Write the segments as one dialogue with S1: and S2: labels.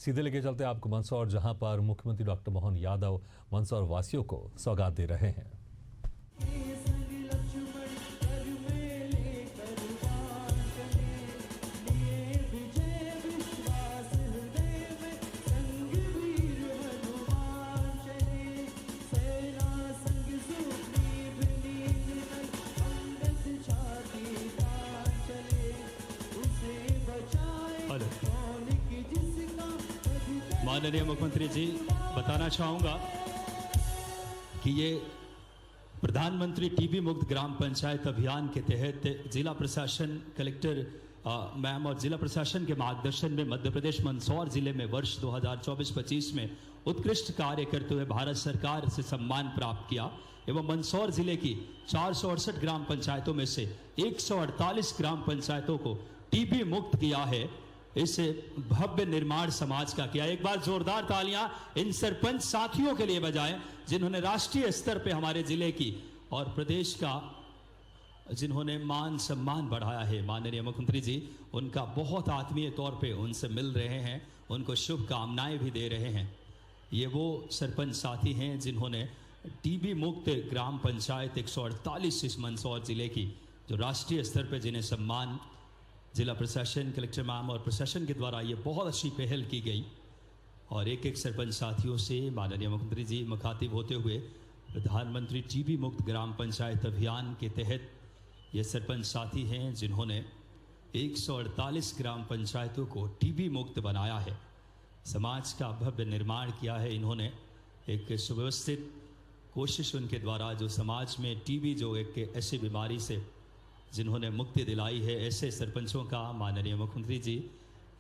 S1: सीधे लेके चलते आपको मंदसौर, जहां पर मुख्यमंत्री डॉक्टर मोहन यादव मंदसौर वासियों को सौगात दे रहे हैं।
S2: माननीय मुख्यमंत्री जी, बताना चाहूँगा कि ये प्रधानमंत्री टीबी मुक्त ग्राम पंचायत अभियान के तहत जिला प्रशासन, कलेक्टर मैम और जिला प्रशासन के मार्गदर्शन में मध्य प्रदेश मंदसौर जिले में वर्ष 2024-25 में उत्कृष्ट कार्य करते हुए भारत सरकार से सम्मान प्राप्त किया एवं मंदसौर जिले की 468 ग्राम पंचायतों में से 148 ग्राम पंचायतों को टीबी मुक्त किया है। इस भव्य निर्माण समाज का किया। एक बार जोरदार तालियां इन सरपंच साथियों के लिए बजाएं जिन्होंने राष्ट्रीय स्तर पे हमारे जिले की और प्रदेश का जिन्होंने मान सम्मान बढ़ाया है। माननीय मुख्यमंत्री जी उनका बहुत आत्मीय तौर पे उनसे मिल रहे हैं, उनको शुभकामनाएं भी दे रहे हैं। ये वो सरपंच साथी हैं जिन्होंने टीबी मुक्त ग्राम पंचायत 148 इस मंदसौर जिले की जो राष्ट्रीय स्तर पर जिन्हें सम्मान जिला प्रशासन, कलेक्टर मैम और प्रशासन के द्वारा ये बहुत अच्छी पहल की गई। और एक एक सरपंच साथियों से माननीय मुख्यमंत्री जी मुखातिब होते हुए प्रधानमंत्री टीबी मुक्त ग्राम पंचायत अभियान के तहत ये सरपंच साथी हैं जिन्होंने 148 ग्राम पंचायतों को टीबी मुक्त बनाया है, समाज का भव्य निर्माण किया है। इन्होंने एक सुव्यवस्थित कोशिश उनके द्वारा जो समाज में टीबी जो एक ऐसी बीमारी से जिन्होंने मुक्ति दिलाई है, ऐसे सरपंचों का माननीय मुख्यमंत्री जी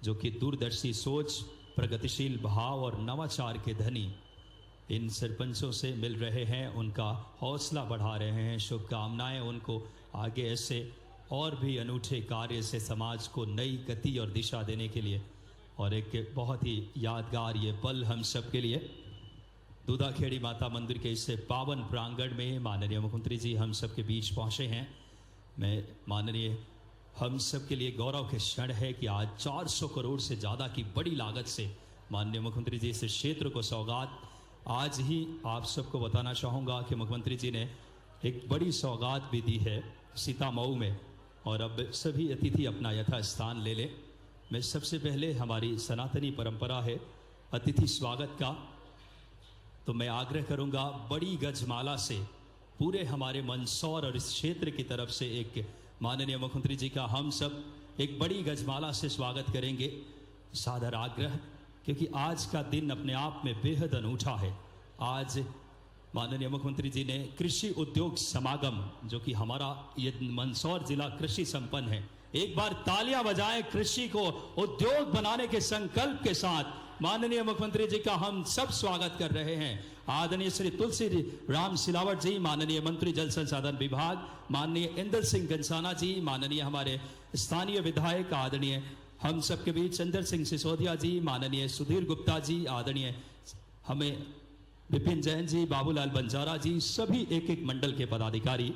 S2: जो कि दूरदर्शी सोच, प्रगतिशील भाव और नवाचार के धनी इन सरपंचों से मिल रहे हैं, उनका हौसला बढ़ा रहे हैं। शुभकामनाएं उनको आगे ऐसे और भी अनूठे कार्य से समाज को नई गति और दिशा देने के लिए। और एक बहुत ही यादगार ये पल हम सब के लिए दूधाखेड़ी माता मंदिर के इस पावन प्रांगण में माननीय मुख्यमंत्री जी हम सब के बीच पहुँचे हैं। मैं माननीय हम सब के लिए गौरव के क्षण है कि आज 400 करोड़ से ज़्यादा की बड़ी लागत से माननीय मुख्यमंत्री जी इस क्षेत्र को सौगात, आज ही आप सबको बताना चाहूँगा कि मुख्यमंत्री जी ने एक बड़ी सौगात भी दी है सीतामऊ में। और अब सभी अतिथि अपना यथास्थान ले लें। मैं सबसे पहले, हमारी सनातनी परंपरा है अतिथि स्वागत का, तो मैं आग्रह करूँगा बड़ी गजमाला से पूरे हमारे मंदसौर और इस क्षेत्र की तरफ से एक माननीय मुख्यमंत्री जी का हम सब एक बड़ी गजमाला से स्वागत करेंगे। सादर आग्रह, क्योंकि आज का दिन अपने आप में बेहद अनूठा है। आज माननीय मुख्यमंत्री जी ने कृषि उद्योग समागम, जो कि हमारा ये मंदसौर जिला कृषि संपन्न है, एक बार तालियां बजाएं कृषि को उद्योग बनाने के संकल्प के साथ माननीय मुख्यमंत्री जी का हम सब स्वागत कर रहे हैं। आदरणीय श्री तुलसी राम सिलावट जी, माननीय मंत्री जल संसाधन विभाग, माननीय इंदल सिंह गंसाना जी, माननीय हमारे स्थानीय विधायक आदरणीय हम सब के बीच चंद्र सिंह सिसोदिया जी, माननीय सुधीर गुप्ता जी, आदरणीय हमें विपिन जैन जी, बाबूलाल बंजारा जी, सभी एक एक मंडल के पदाधिकारी,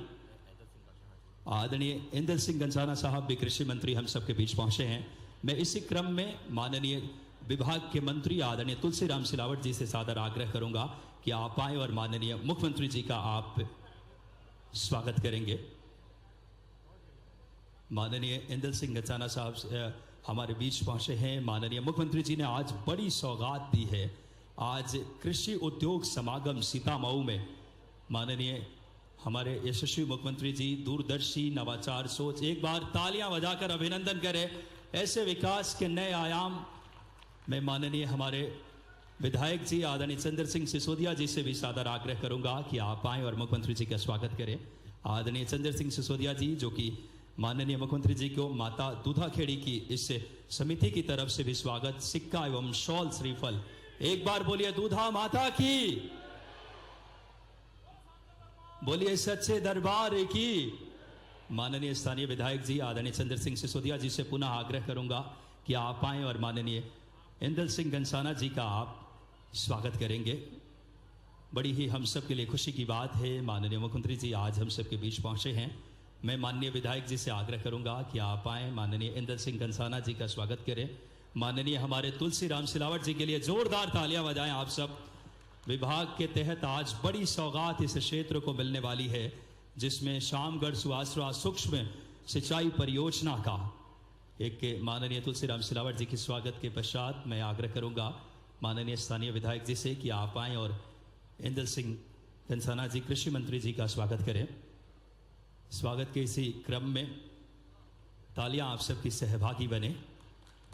S2: आदरणीय इंदल सिंह गंसाना साहब भी कृषि मंत्री हम सब के बीच पहुंचे हैं। मैं इसी क्रम में माननीय विभाग के मंत्री आदरणीय तुलसी राम सिलावट जी से सादर आग्रह करूंगा कि आप आए और माननीय मुख्यमंत्री जी का आप स्वागत करेंगे। माननीय इंदल सिंह गंसाना साहब हमारे बीच पहुंचे हैं। माननीय मुख्यमंत्री जी ने आज बड़ी सौगात दी है। आज कृषि उद्योग समागम सीतामऊ में माननीय हमारे यशस्वी मुख्यमंत्री जी दूरदर्शी नवाचार सोच, एक बार तालियां बजाकर अभिनंदन करें। ऐसे विकास के नए आयाम मैं माननीय हमारे विधायक जी आदरणीय चंद्र सिंह सिसोदिया जी से भी सादर आग्रह करूंगा कि आप आएं और मुख्यमंत्री जी का स्वागत करें। आदरणीय चंद्र सिंह सिसोदिया जी जो कि माननीय मुख्यमंत्री जी को माता दूधाखेड़ी की इस समिति की तरफ से भी स्वागत, सिक्का एवं शॉल श्रीफल, एक बार बोलिए दूधा माता की, बोलिए सच्चे दरबार की। माननीय स्थानीय विधायक जी आदरणीय चंद्र सिंह सिसोदिया जी से पुनः आग्रह करूंगा कि आप आएं और माननीय इंदल सिंह गंसाना जी का आप स्वागत करेंगे। बड़ी ही हम सब के लिए खुशी की बात है, माननीय मुख्यमंत्री जी आज हम सब के बीच पहुंचे हैं। मैं माननीय विधायक जी से आग्रह करूंगा कि आप आएं, माननीय इंदल सिंह गंसाना जी का स्वागत करें। माननीय हमारे तुलसीराम सिलावट जी के लिए जोरदार तालियां बजाएं आप सब। विभाग के तहत आज बड़ी सौगात इस क्षेत्र को मिलने वाली है, जिसमें शामगढ़ सुहासरा सूक्ष्म सिंचाई परियोजना का एक माननीय तुलसीराम सिलावट जी के स्वागत के पश्चात मैं आग्रह करूंगा माननीय स्थानीय विधायक जी से कि आप आएं और इंदर सिंह कंसाना जी कृषि मंत्री जी का स्वागत करें। स्वागत के इसी क्रम में तालियां आप सबकी सहभागी बने।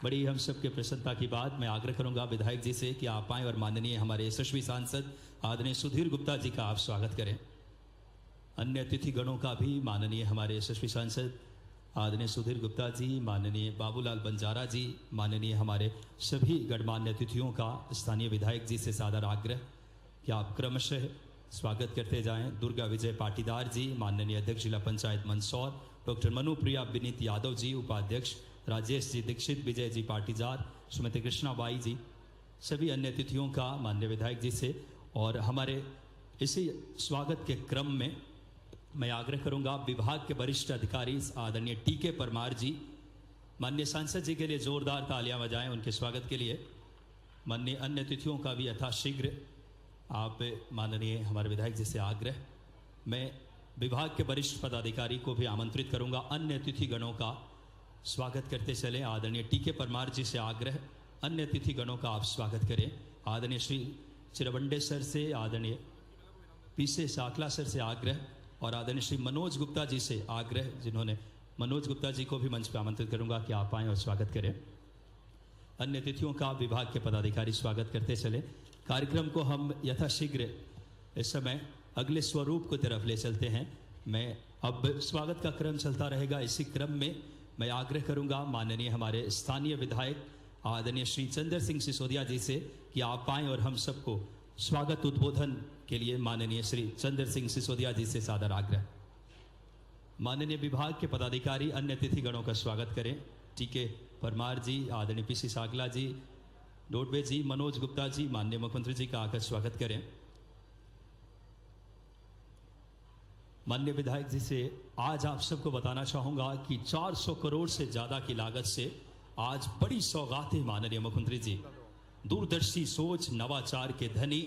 S2: बड़ी हम सबके प्रसन्नता की बात, मैं आग्रह करूंगा विधायक जी से कि आप आएं और माननीय हमारे यशस्वी सांसद आदरणीय सुधीर गुप्ता जी का आप स्वागत करें। अन्य अतिथि गणों का भी माननीय हमारे यशस्वी सांसद आदरणीय सुधीर गुप्ता जी, माननीय बाबूलाल बंजारा जी, माननीय हमारे सभी गणमान्य अतिथियों का स्थानीय विधायक जी से सादर आग्रह कि आप क्रमशः स्वागत करते जाएं। दुर्गा विजय पाटीदार जी, माननीय अध्यक्ष जिला पंचायत मंदसौर, डॉक्टर मनुप्रिया विनीत यादव जी, उपाध्यक्ष राजेश जी दीक्षित, विजय जी पाटीदार, श्रीमती कृष्णाबाई जी, सभी अन्य अतिथियों का माननीय विधायक जी से। और हमारे इसी स्वागत के क्रम में मैं आग्रह करूंगा विभाग के वरिष्ठ अधिकारी आदरणीय टीके परमार जी, माननीय सांसद जी के लिए जोरदार तालियां बजाएं उनके स्वागत के लिए। माननीय अन्य अतिथियों का भी यथाशीघ्र आप माननीय हमारे विधायक जी से आग्रह। मैं विभाग के वरिष्ठ पदाधिकारी को भी आमंत्रित करूंगा अन्य अतिथि गणों का स्वागत करते चले। आदरणीय टीके परमार जी से आग्रह, अन्य अतिथि गणों का आप स्वागत करें। आदरणीय श्री चिरवंडे सर से, आदरणीय पीसे साकला सर से आग्रह और आदरणीय श्री मनोज गुप्ता जी से आग्रह, जिन्होंने मनोज गुप्ता जी को भी मंच पर आमंत्रित करूंगा कि आप आएं और स्वागत करें। अन्य अतिथियों का विभाग के पदाधिकारी स्वागत करते चले। कार्यक्रम को हम यथाशीघ्र इस समय अगले स्वरूप की तरफ ले चलते हैं। मैं अब स्वागत का क्रम चलता रहेगा। इसी क्रम में मैं आग्रह करूंगा माननीय हमारे स्थानीय विधायक आदरणीय श्री चंद्र सिंह सिसोदिया जी से कि आप आएं और हम सबको स्वागत उद्बोधन के लिए माननीय श्री चंद्र सिंह सिसोदिया जी से सादर आग्रह। माननीय विभाग के पदाधिकारी अन्य अतिथि गणों का स्वागत करें। टीके परमार जी, आदरणीय पीसी सागला जी, डोडवे जी, मनोज गुप्ता जी, माननीय मुख्यमंत्री जी का आकर स्वागत करें। माननीय विधायक जी से आज आप सबको बताना चाहूंगा कि 400 करोड़ से ज्यादा की लागत से आज बड़ी सौगात है माननीय मुख्यमंत्री जी, दूरदर्शी सोच, नवाचार के धनी,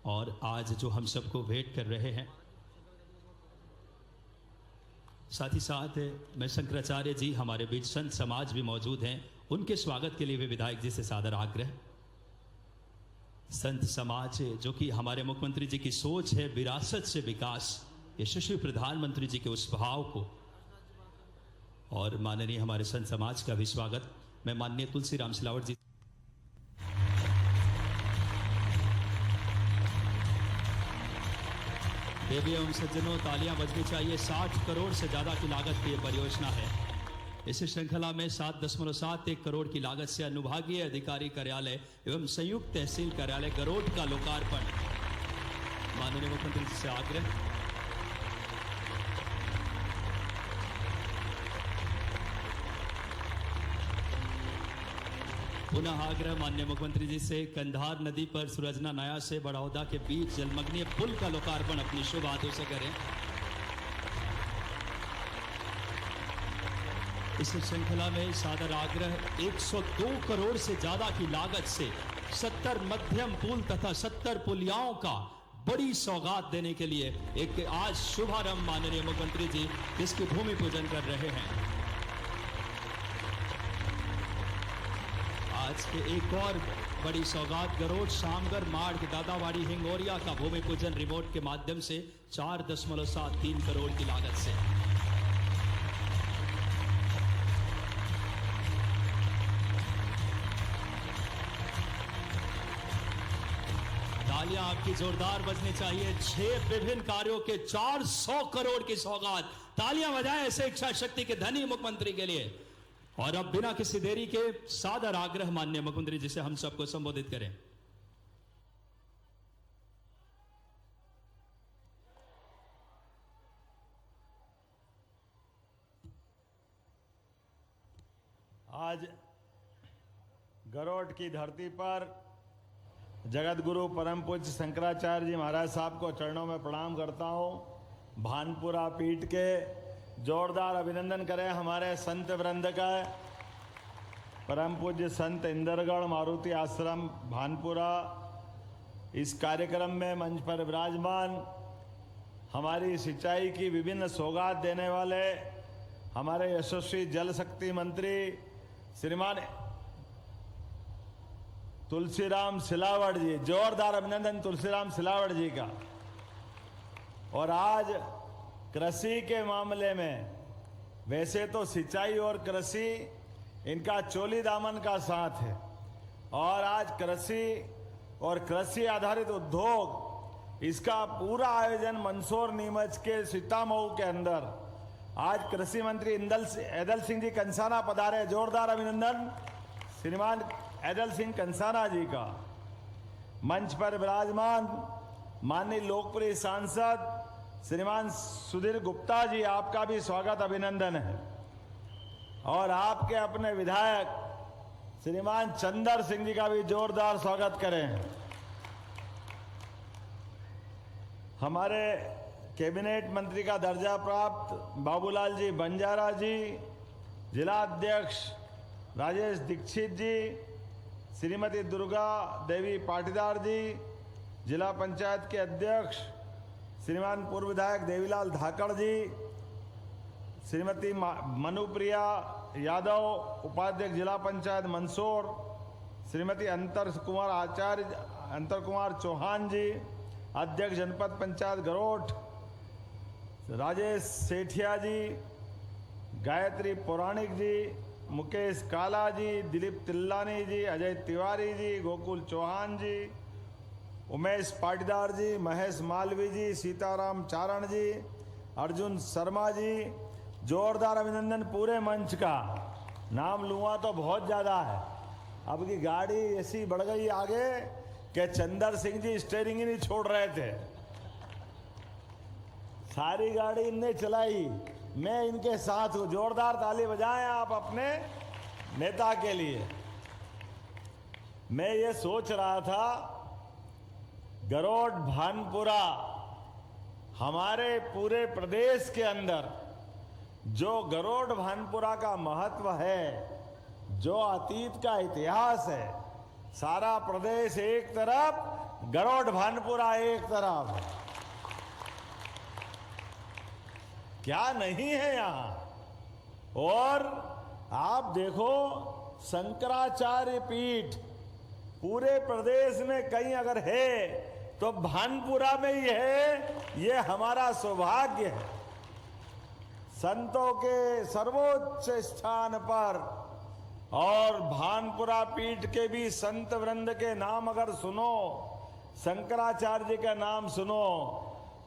S2: और आज जो हम सबको भेंट कर रहे हैं। साथ ही साथ मैं शंकराचार्य जी, हमारे बीच संत समाज भी मौजूद हैं, उनके स्वागत के लिए भी विधायक जी से सादर आग्रह। संत समाज जो कि हमारे मुख्यमंत्री जी की सोच है विरासत से विकास, यशस्वी प्रधानमंत्री जी के उस भाव को, और माननीय हमारे संत समाज का भी स्वागत। मैं माननीय तुलसीराम सिलावट जी, देवी एवं सज्जनों तालियां बजनी चाहिए। 60 करोड़ से ज्यादा की लागत की यह परियोजना है। इस श्रृंखला में 7.71 करोड़ की लागत से अनुभागीय अधिकारी कार्यालय एवं संयुक्त तहसील कार्यालय गरोट का लोकार्पण। माननीय मुख्यमंत्री जी से आग्रह। पुनः आग्रह माननीय मुख्यमंत्री जी से कंधार नदी पर सुरजना नया से बड़ौदा के बीच जलमग्न पुल का लोकार्पण अपनी शुभ हाथों से करें। इस श्रृंखला में सादर आग्रह 102 करोड़ से ज्यादा की लागत से 70 मध्यम पुल तथा 70 पुलियाओं का बड़ी सौगात देने के लिए एक आज शुभारंभ माननीय मुख्यमंत्री जी इसकी भूमि पूजन कर रहे हैं। आज के एक और बड़ी सौगात गरोट, शामगढ़, मार्ग, दादावाड़ी, हिंगोरिया का भूमि पूजन रिमोट के माध्यम से 4.73 करोड़ की लागत से। तालियां आपकी जोरदार बजनी चाहिए। 6 विभिन्न कार्यों के 400 करोड़ की सौगात। तालियां बजाएं ऐसे इच्छा शक्ति के धनी मुख्यमंत्री के लिए। और अब बिना किसी देरी के सादर आग्रह माननीय मुख्यमंत्री जी से हम सबको संबोधित करें।
S3: आज गरोट की धरती पर जगत गुरु परम पूज्य शंकराचार्य जी महाराज साहब को चरणों में प्रणाम करता हूँ। भानपुरा पीठ के जोरदार अभिनंदन करें हमारे संत वृंद का। परम पूज्य संत इंदरगढ़ मारुति आश्रम भानपुरा, इस कार्यक्रम में मंच पर विराजमान हमारी सिंचाई की विभिन्न सौगात देने वाले हमारे यशस्वी जल शक्ति मंत्री श्रीमान तुलसीराम सिलावट जी, जोरदार अभिनंदन तुलसीराम सिलावट जी का। और आज कृषि के मामले में, वैसे तो सिंचाई और कृषि इनका चोली दामन का साथ है, और आज कृषि और कृषि आधारित उद्योग, इसका पूरा आयोजन मंदसौर नीमच के सीतामऊ के अंदर आज कृषि मंत्री ऐदल सिंह जी कंसाना पधारे। जोरदार अभिनंदन श्रीमान ऐदल सिंह कंसाना जी का। मंच पर विराजमान माननीय लोकप्रिय सांसद श्रीमान सुधीर गुप्ता जी, आपका भी स्वागत अभिनंदन है। और आपके अपने विधायक श्रीमान चंदर सिंह जी का भी जोरदार स्वागत करें। हमारे कैबिनेट मंत्री का दर्जा प्राप्त बाबूलाल जी बंजारा जी, जिला अध्यक्ष राजेश दीक्षित जी, श्रीमती दुर्गा देवी पाटीदार जी, जिला पंचायत के अध्यक्ष श्रीमान पूर्व विधायक देवीलाल धाकड़ जी, श्रीमती मनुप्रिया यादव उपाध्यक्ष जिला पंचायत मंदसौर, श्रीमती अंतर कुमार चौहान जी अध्यक्ष जनपद पंचायत गरोठ, राजेश सेठिया जी, गायत्री पौराणिक जी, मुकेश काला जी, दिलीप तिल्लानी जी, अजय तिवारी जी, गोकुल चौहान जी, उमेश पाटीदार जी, महेश मालवी जी, सीताराम चारण जी, अर्जुन शर्मा जी। जोरदार अभिनंदन पूरे मंच का। नाम लूँगा तो बहुत ज़्यादा है। अब की गाड़ी ऐसी बढ़ गई आगे कि चंदर सिंह जी स्टीयरिंग ही नहीं छोड़ रहे थे, सारी गाड़ी इनने चलाई। मैं इनके साथ हूँ। जोरदार ताली बजाएं आप अपने नेता के लिए। मैं ये सोच रहा था, गरोड भानपुरा हमारे पूरे प्रदेश के अंदर जो गरोड भानपुरा का महत्व है, जो अतीत का इतिहास है, सारा प्रदेश एक तरफ, गरोड भानपुरा एक तरफ, क्या नहीं है यहां। और आप देखो, शंकराचार्य पीठ पूरे प्रदेश में कहीं अगर है तो भानपुरा में ही है। ये हमारा सौभाग्य है। संतों के सर्वोच्च स्थान पर, और भानपुरा पीठ के भी संत वृंद के नाम अगर सुनो, शंकराचार्य जी का नाम सुनो,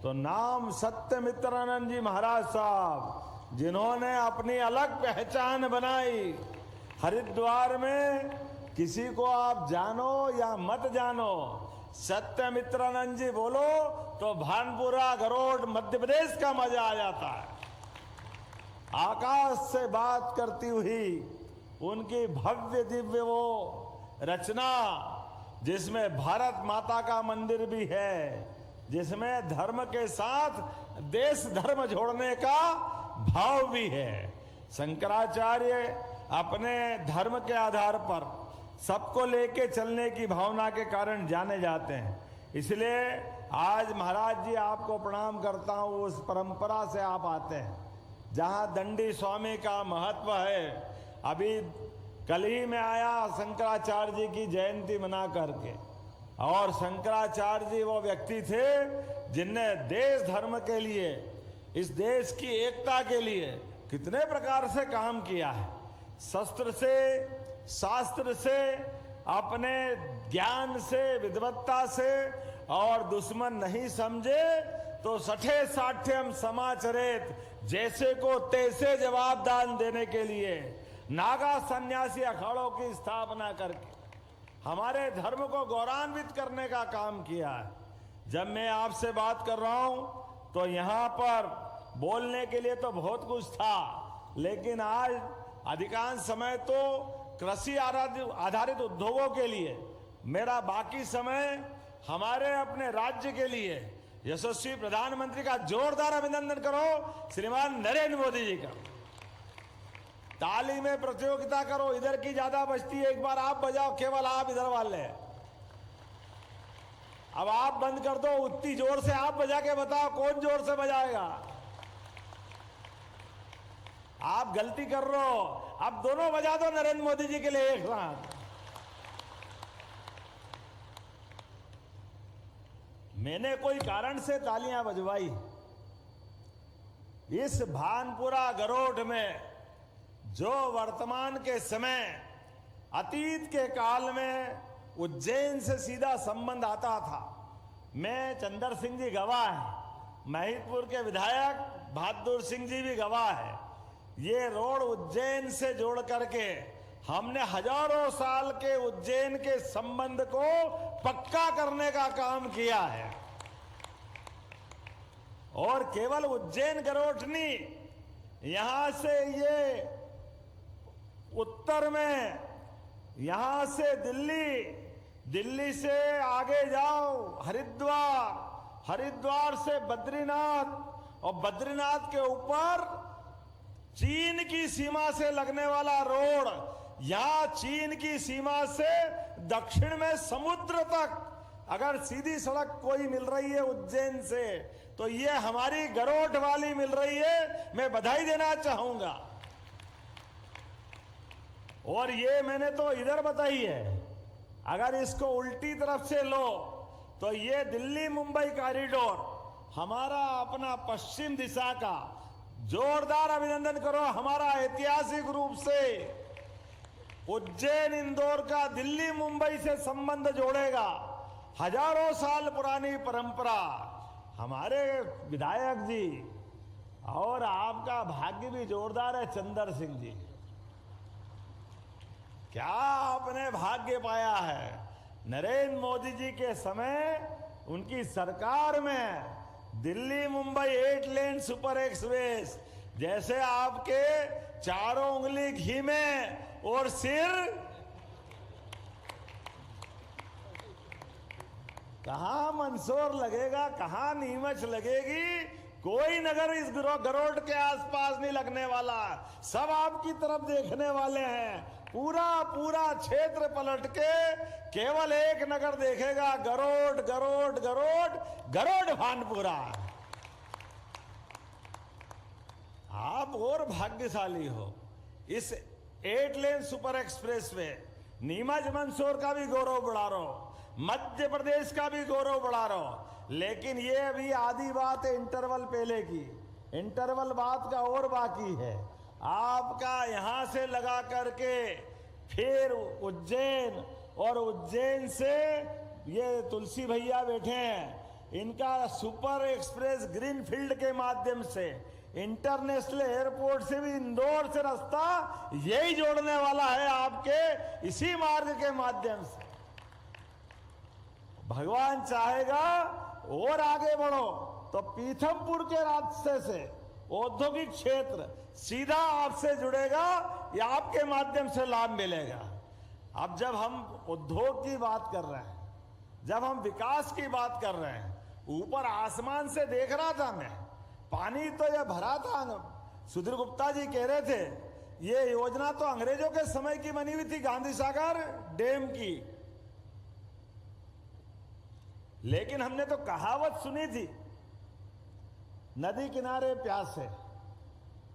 S3: तो नाम सत्यमित्रानंद जी महाराज साहब, जिन्होंने अपनी अलग पहचान बनाई। हरिद्वार में किसी को आप जानो या मत जानो, सत्यमित्रानंद जी बोलो तो भानपुरा गरोड मध्य प्रदेश का मजा आ जाता है। आकाश से बात करती हुई उनकी भव्य दिव्य वो रचना, जिसमें भारत माता का मंदिर भी है, जिसमें धर्म के साथ देश धर्म जोड़ने का भाव भी है। शंकराचार्य अपने धर्म के आधार पर सबको लेके चलने की भावना के कारण जाने जाते हैं। इसलिए आज महाराज जी आपको प्रणाम करता हूँ। उस परंपरा से आप आते हैं जहाँ दंडी स्वामी का महत्व है। अभी कल ही में आया शंकराचार्य जी की जयंती मना करके, और शंकराचार्य जी वो व्यक्ति थे जिनने देश धर्म के लिए, इस देश की एकता के लिए कितने प्रकार से काम किया है। शस्त्र से, शास्त्र से, अपने ज्ञान से, विद्वत्ता से, और दुश्मन नहीं समझे तो सठे साठ्यम समाचरित, जैसे को तैसे जवाब दान देने के लिए नागा सन्यासी अखाड़ों की स्थापना करके हमारे धर्म को गौरवान्वित करने का काम किया है। जब मैं आपसे बात कर रहा हूं तो यहां पर बोलने के लिए तो बहुत कुछ था, लेकिन आज अधिकांश समय तो कृषि आधारित उद्योगों के लिए, मेरा बाकी समय हमारे अपने राज्य के लिए यशस्वी प्रधानमंत्री का जोरदार अभिनंदन करो श्रीमान नरेंद्र मोदी जी का। ताली में प्रतियोगिता करो, इधर की ज्यादा बजती है, एक बार आप बजाओ, केवल आप इधर वाले। अब आप बंद कर दो, उतनी जोर से आप बजा के बताओ कौन जोर से बजाएगा। आप गलती कर रहे हो, अब दोनों बजा दो नरेंद्र मोदी जी के लिए एक साथ। मैंने कोई कारण से तालियां बजवाई। इस भानपुरा गरोठ में जो वर्तमान के समय, अतीत के काल में उज्जैन से सीधा संबंध आता था, मैं चंदर सिंह जी गवाह है, महिदपुर के विधायक बहादुर सिंह जी भी गवाह है। ये रोड उज्जैन से जोड़ करके हमने हजारों साल के उज्जैन के संबंध को पक्का करने का काम किया है। और केवल उज्जैन गरोठ नहीं, यहां से ये उत्तर में, यहां से दिल्ली, दिल्ली से आगे जाओ हरिद्वार, हरिद्वार से बद्रीनाथ, और बद्रीनाथ के ऊपर चीन की सीमा से लगने वाला रोड, यहां चीन की सीमा से दक्षिण में समुद्र तक अगर सीधी सड़क कोई मिल रही है उज्जैन से, तो ये हमारी गरोठ वाली मिल रही है। मैं बधाई देना चाहूंगा। और ये मैंने तो इधर बताई है, अगर इसको उल्टी तरफ से लो तो ये दिल्ली मुंबई कॉरिडोर हमारा अपना पश्चिम दिशा का, जोरदार अभिनंदन करो, हमारा ऐतिहासिक रूप से उज्जैन इंदौर का दिल्ली मुंबई से संबंध जोड़ेगा। हजारों साल पुरानी परंपरा, हमारे विधायक जी, और आपका भाग्य भी जोरदार है चंदर सिंह जी। क्या आपने भाग्य पाया है, नरेंद्र मोदी जी के समय उनकी सरकार में Delhi Mumbai 8 lane super express, जैसे आपके चारों उंगली घी में और सिर कहां मंदसौर लगेगा, कहां नीमच लगेगी, कोई नगर इस गरोठ के आसपास नहीं लगने वाला। सब आपकी तरफ देखने वाले हैं। पूरा पूरा क्षेत्र पलट के केवल एक नगर देखेगा, गरोठ गरोठ गरोठ गरोठ भानपुरा। आप और भाग्यशाली हो। इस 8 lane super expressway Neemuch Mandsaur का भी गौरव बढ़ा रहा हो, मध्य प्रदेश का भी गौरव बढ़ा रहा हो। लेकिन ये अभी आधी बात है इंटरवल पहले की, इंटरवल बात का और बाकी है। आपका यहां से लगा करके फिर उज्जैन, और उज्जैन से ये तुलसी भैया बैठे हैं, इनका सुपर एक्सप्रेस ग्रीनफील्ड के माध्यम से इंटरनेशनल एयरपोर्ट से भी इंदौर से रास्ता यही जोड़ने वाला है, आपके इसी मार्ग के माध्यम से। भगवान चाहेगा और आगे बढ़ो तो पीथमपुर के रास्ते से औद्योगिक क्षेत्र सीधा आपसे जुड़ेगा, या आपके माध्यम से लाभ मिलेगा। अब जब हम उद्योग की बात कर रहे हैं, जब हम विकास की बात कर रहे हैं, ऊपर आसमान से देख रहा था मैं, पानी तो यह भरा था। सुधीर गुप्ता जी कह रहे थे ये योजना तो अंग्रेजों के समय की बनी हुई थी, गांधी सागर डैम की। लेकिन हमने तो कहावत सुनी थी, नदी किनारे प्यास है।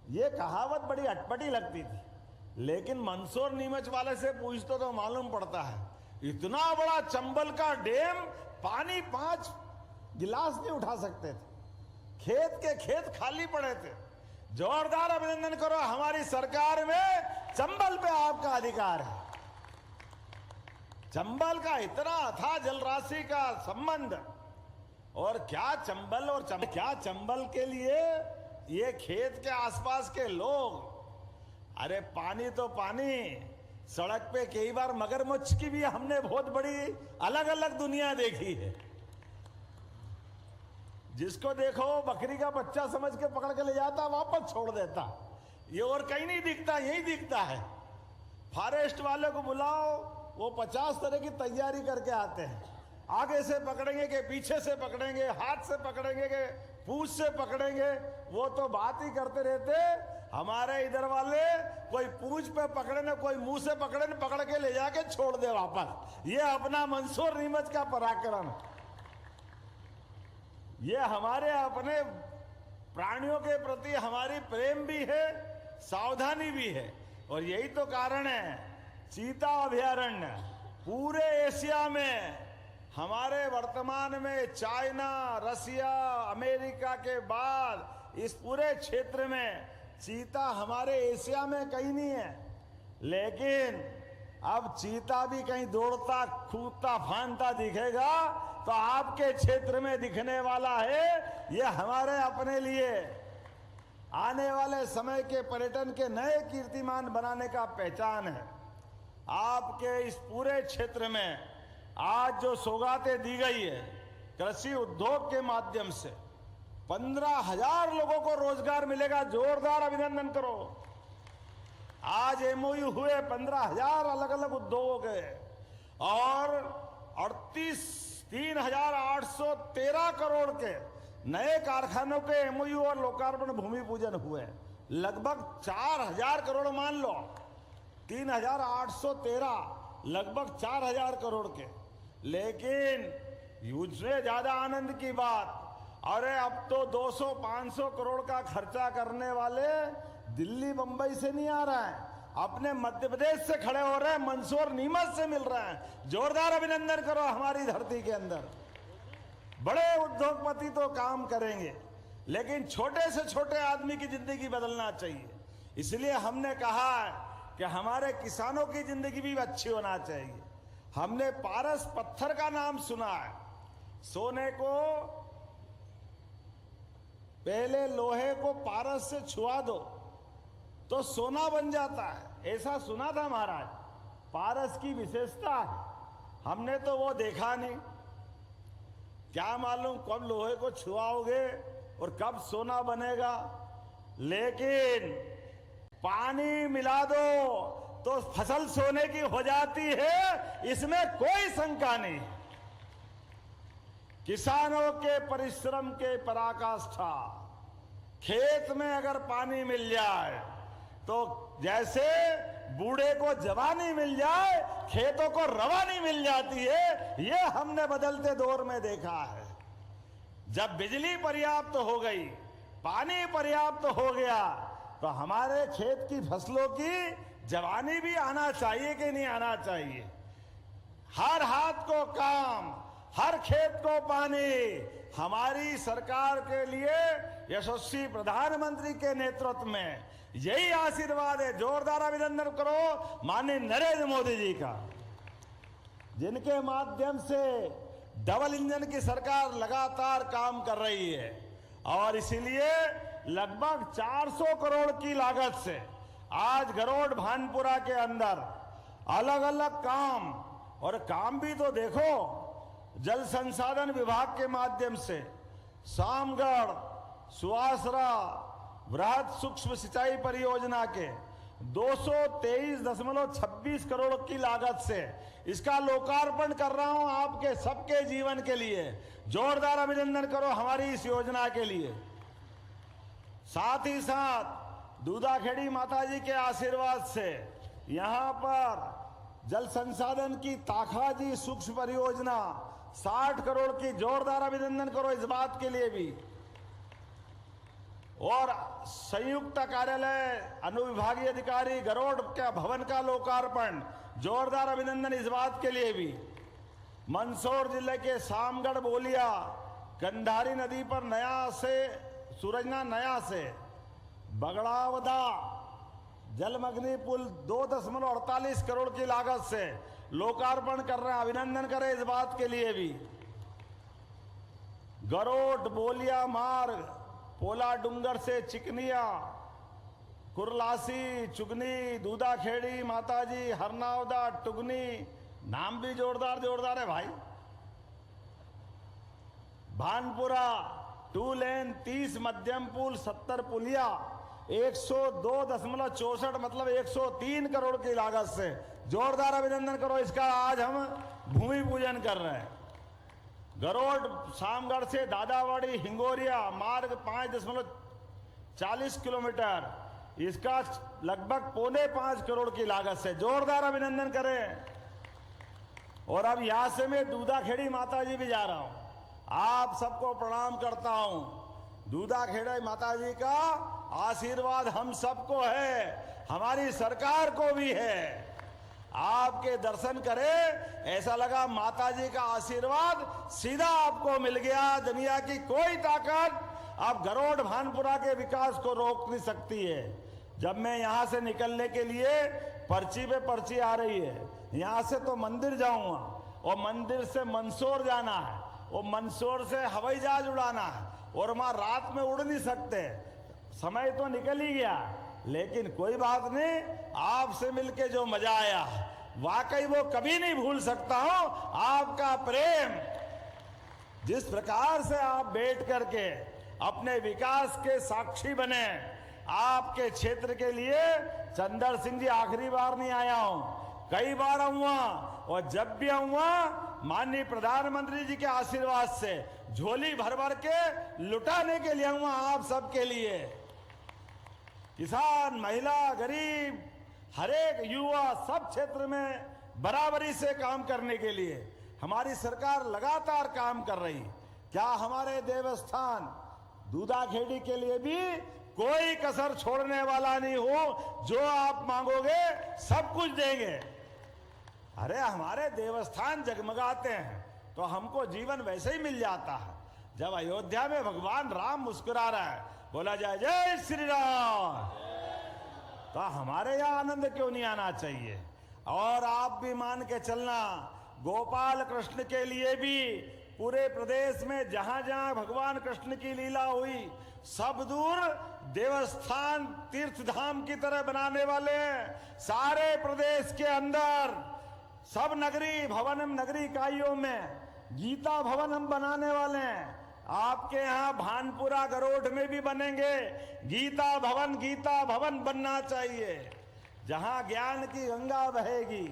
S3: ये कहावत बड़ी अटपटी लगती थी, लेकिन मंदसौर नीमच वाले से पूछते तो मालूम पड़ता है, इतना बड़ा चंबल का डैम, पानी 5 गिलास नहीं उठा सकते थे, खेत के खेत खाली पड़े थे। जोरदार अभिनंदन करो, हमारी सरकार में चंबल पे आपका अधिकार है। चंबल का इतना था जल राशि का संबंध, और क्या चंबल और क्या चंबल के लिए ये खेत के आसपास के लोग, अरे पानी तो पानी, सड़क पे कई बार मगरमच्छ की भी हमने बहुत बड़ी अलग अलग दुनिया देखी है। जिसको देखो बकरी का बच्चा समझ के पकड़ के ले जाता, वापस छोड़ देता। ये और कहीं नहीं दिखता, यही दिखता है। फॉरेस्ट वाले को बुलाओ, वो 50 तरह की तैयारी करके आते हैं। आगे से पकड़ेंगे कि पीछे से पकड़ेंगे, हाथ से पकड़ेंगे कि पूंछ से पकड़ेंगे, वो तो बात ही करते रहते। हमारे इधर वाले कोई पूंछ पे पकड़े न कोई मुंह से पकड़े न, पकड़ के ले जाके छोड़ दे वापस। ये अपना मंसूर नीमच का पराक्रम, ये हमारे अपने प्राणियों के प्रति हमारी प्रेम भी है, सावधानी भी है। और यही तो कारण है चीता अभयारण्य पूरे एशिया में हमारे वर्तमान में चाइना, रसिया, अमेरिका के बाद इस पूरे क्षेत्र में चीता हमारे एशिया में कहीं नहीं है। लेकिन अब चीता भी कहीं दौड़ता कूदता फांदता दिखेगा तो आपके क्षेत्र में दिखने वाला है। ये हमारे अपने लिए आने वाले समय के पर्यटन के नए कीर्तिमान बनाने का पहचान है। आपके इस पूरे क्षेत्र में आज जो सौगातें दी गई है कृषि उद्योग के माध्यम से 15,000 लोगों को रोजगार मिलेगा। जोरदार अभिनंदन करो। आज एमओयू हुए 15,000 अलग अलग उद्योगों के और 3,813 करोड़ के नए कारखानों के एमओयू और लोकार्पण भूमि पूजन हुए। लगभग 4,000 करोड़ मान लो, 3,813 लगभग 4,000 करोड़ के। लेकिन उससे ज्यादा आनंद की बात, अरे अब तो 200-500 करोड़ का खर्चा करने वाले दिल्ली बंबई से नहीं आ रहा है, अपने मध्य प्रदेश से खड़े हो रहे हैं, मंदसौर नीमच से मिल रहे हैं। जोरदार अभिनंदन करो। हमारी धरती के अंदर बड़े उद्योगपति तो काम करेंगे, लेकिन छोटे से छोटे आदमी की जिंदगी बदलना चाहिए। इसलिए हमने कहा है कि हमारे किसानों की जिंदगी भी अच्छी होना चाहिए। हमने पारस पत्थर का नाम सुना है। सोने को पहले लोहे को पारस से छुआ दो तो सोना बन जाता है, ऐसा सुना था महाराज। पारस की विशेषता है, हमने तो वो देखा नहीं। क्या मालूम कब लोहे को छुआओगे और कब सोना बनेगा। लेकिन पानी मिला दो तो फसल सोने की हो जाती है, इसमें कोई शंका नहीं। किसानों के परिश्रम के पराकाष्ठा। खेत में अगर पानी मिल जाए तो जैसे बूढ़े को जवानी मिल जाए, खेतों को रवानी मिल जाती है। ये हमने बदलते दौर में देखा है। जब बिजली पर्याप्त हो गई, पानी पर्याप्त हो गया, तो हमारे खेत की फसलों की जवानी भी आना चाहिए कि नहीं आना चाहिए। हर हाथ को काम, हर खेत को पानी। हमारी सरकार के लिए यशस्वी प्रधानमंत्री के नेतृत्व में यही आशीर्वाद है। जोरदार अभिनंदन करो माननीय नरेंद्र मोदी जी का, जिनके माध्यम से डबल इंजन की सरकार लगातार काम कर रही है। और इसीलिए लगभग 400 करोड़ की लागत से आज गरोड भानपुरा के अंदर अलग अलग काम, और काम भी तो देखो, जल संसाधन विभाग के माध्यम से सामगढ़, सुवासरा, वृहद सूक्ष्म सिंचाई परियोजना के 223.26 करोड़ की लागत से इसका लोकार्पण कर रहा हूं आपके सबके जीवन के लिए। जोरदार अभिनंदन करो हमारी इस योजना के लिए। साथ ही साथ दूधाखेड़ी माताजी के आशीर्वाद से यहां पर जल संसाधन की ताखाजी सूक्ष्म परियोजना 60 करोड़ की। जोरदार अभिनंदन करो इस बात के लिए भी। और संयुक्त कार्यालय अनुविभागीय अधिकारी गरोड के भवन का लोकार्पण। जोरदार अभिनंदन इस बात के लिए भी। मंदसौर जिले के सामगढ़ बोलिया गंधारी नदी पर नया से सूरजना नया से बगड़ावदा जलमग्नी पुल 2.48 करोड़ की लागत से लोकार्पण कर रहे हैं। अभिनंदन करें इस बात के लिए भी। गरोड बोलिया मार्ग पोला डूंगर से चिकनिया, कुरलासी, चुगनी, दूधाखेड़ी माताजी, हरनावदा, टुगनी, नाम भी जोरदार जोरदार है भाई। भानपुरा 2 लेन 30 मध्यम पुल 70 पुलिया 102.64 मतलब 103 करोड़ की लागत से। जोरदार अभिनंदन करो इसका। आज हम भूमि पूजन कर रहे हैं। गरोड सामगढ़ से दादावाड़ी हिंगोरिया मार्ग 5.40 किलोमीटर इसका लगभग 4.25 करोड़ की लागत से जोरदार अभिनंदन करें। और अब यहां से मैं दूधाखेड़ी माता जी भी जा रहा हूं। आप सबको प्रणाम करता हूं। दूधाखेड़ी माता जी का आशीर्वाद हम सबको है, हमारी सरकार को भी है। आपके दर्शन करें, ऐसा लगा माता जी का आशीर्वाद सीधा आपको मिल गया। दुनिया की कोई ताकत अब गरोड़ भानपुरा के विकास को रोक नहीं सकती है। जब मैं यहां से निकलने के लिए पर्ची पे पर्ची आ रही है, यहां से तो मंदिर जाऊंगा और मंदिर से मंदसौर जाना है और मंदसौर से हवाई जहाज उड़ाना है और वहां रात में उड़ नहीं सकते। समय तो निकल ही गया, लेकिन कोई बात नहीं, आपसे मिलके जो मजा आया वाकई वो कभी नहीं भूल सकता हूं। आपका प्रेम, जिस प्रकार से आप बैठ करके अपने विकास के साक्षी बने, आपके क्षेत्र के लिए चंदर सिंह जी आखिरी बार नहीं आया हूं, कई बार आऊंगा और जब भी आऊंगा माननीय प्रधानमंत्री जी के आशीर्वाद से झोली भर भर के लुटाने के लिए आऊंगा आप सबके लिए। किसान, महिला, गरीब, हरेक युवा सब क्षेत्र में बराबरी से काम करने के लिए हमारी सरकार लगातार काम कर रही। क्या हमारे देवस्थान दूधाखेड़ी के लिए भी कोई कसर छोड़ने वाला नहीं हो, जो आप मांगोगे सब कुछ देंगे। अरे हमारे देवस्थान जगमगाते हैं तो हमको जीवन वैसे ही मिल जाता है। जब अयोध्या में भगवान राम मुस्कुरा रहा है, बोला जाए जय श्री राम, तो हमारे यहाँ आनंद क्यों नहीं आना चाहिए। और आप भी मान के चलना, गोपाल कृष्ण के लिए भी पूरे प्रदेश में जहां जहां भगवान कृष्ण की लीला हुई, सब दूर देवस्थान तीर्थ धाम की तरह बनाने वाले हैं। सारे प्रदेश के अंदर सब नगरी भवन, नगरी इकाइयों में गीता भवन हम बनाने वाले हैं। आपके यहाँ भानपुरा गरोठ में भी बनेंगे गीता भवन बनना चाहिए, जहां ज्ञान की गंगा बहेगी,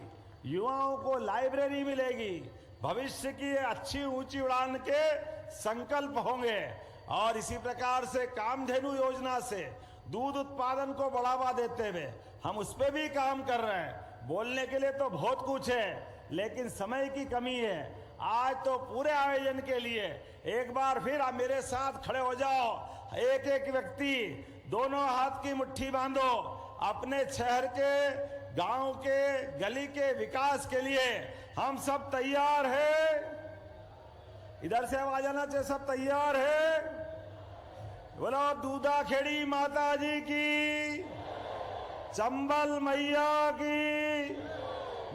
S3: युवाओं को लाइब्रेरी मिलेगी, भविष्य की अच्छी ऊंची उड़ान के संकल्प होंगे। और इसी प्रकार से कामधेनु योजना से दूध उत्पादन को बढ़ावा देते हुए हम उस पर भी काम कर रहे हैं। बोलने के लिए तो बहुत कुछ है, लेकिन समय की कमी है। आज तो पूरे आयोजन के लिए एक बार फिर आप मेरे साथ खड़े हो जाओ। एक एक व्यक्ति दोनों हाथ की मुट्ठी बांधो, अपने शहर के, गांव के, गली के विकास के लिए हम सब तैयार हैं। इधर से आवाज आना चाहिए, सब तैयार है। बोलो दूधाखेड़ी माता जी की, चंबल मैया की,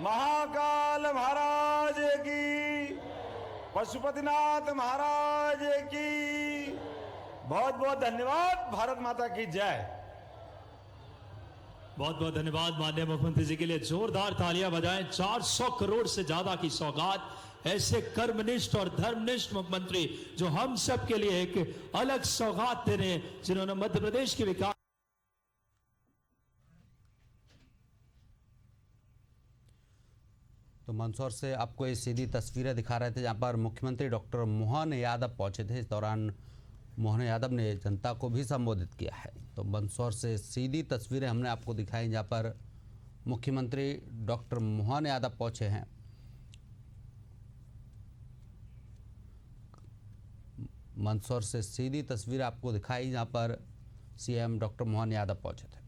S3: महाकाल महाराज की, पशुपतिनाथ महाराज की। बहुत बहुत धन्यवाद। भारत माता की जय।
S2: बहुत बहुत धन्यवाद माननीय मुख्यमंत्री जी के लिए जोरदार तालियां बजाएं। 400 करोड़ से ज्यादा की सौगात, ऐसे कर्मनिष्ठ और धर्मनिष्ठ मुख्यमंत्री जो हम सब के लिए एक अलग सौगात दे रहे हैं, जिन्होंने मध्य प्रदेश के विकास।
S4: तो मंदसौर से आपको ये सीधी तस्वीरें दिखा रहे थे, जहां पर मुख्यमंत्री डॉक्टर मोहन यादव पहुंचे थे। इस दौरान मोहन यादव ने जनता को भी संबोधित किया है। तो मंदसौर से सीधी तस्वीरें हमने आपको दिखाई, जहां पर मुख्यमंत्री डॉक्टर मोहन यादव पहुंचे हैं। मंदसौर से सीधी तस्वीर आपको दिखाई, जहां पर सीएम डॉक्टर मोहन यादव पहुंचे थे।